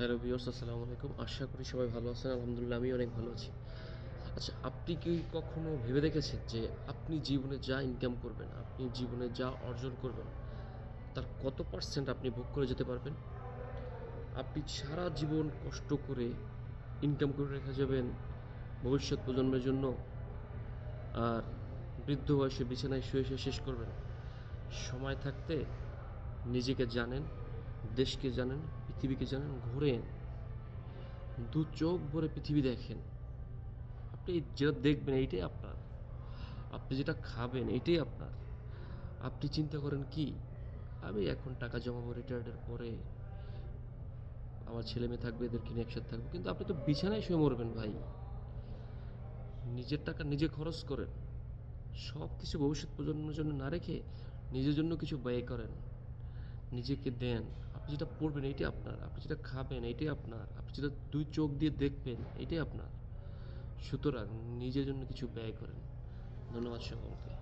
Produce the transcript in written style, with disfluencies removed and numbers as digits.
Hello viewers, আসসালামু আলাইকুম। আশা করি সবাই ভালো আছেন। আলহামদুলিল্লাহ আমি অনেক ভালো আছি। আচ্ছা, আপনি কি কখনো ভেবে দেখেছেন যে আপনি জীবনে যা ইনকাম করবেন, আপনি জীবনে যা অর্জন করবেন, তার কত পার্সেন্ট আপনি ভোগ করে যেতে পারবেন? আপনি সারা জীবন কষ্ট করে ইনকাম করে রেখে যাবেন ভবিষ্যৎ প্রজন্মের জন্য, আর বৃদ্ধ বয়সে বিছানায় শুয়ে শেষ করবেন। সময় থাকতে নিজেকে জানেন, দেশকে জানেন, পৃথিবীকে জানেন, ঘোরেন, দু চোখ ভরে পৃথিবী দেখেন। আপনি যেটা দেখবেন এইটাই আপনার। আপনি যেটা খাবেন এইটাই আপনার। আপনি চিন্তা করেন কি, আমি এখন টাকা জমাবো, রিটায়ার্ডের পরে আমার ছেলেমেয়ে থাকবে, এদেরকে নিয়ে একসাথে থাকবো। কিন্তু আপনি তো বিছানায় শুয়ে মরবেন ভাই। নিজের টাকা নিজে খরচ করেন। সব কিছু ভবিষ্যৎ প্রজন্মের জন্য না রেখে নিজের জন্য কিছু ব্যয় করেন। নিজেকে দেন। আপনি যেটা পড়বেন এইটাই আপনার। আপনি যেটা খাবেন এইটাই আপনার। আপনি যেটা ২ চোখ দিয়ে দেখবেন এইটাই আপনার। সুতরাং নিজের জন্য কিছু ব্যয় করেন। ধন্যবাদ সকলকে।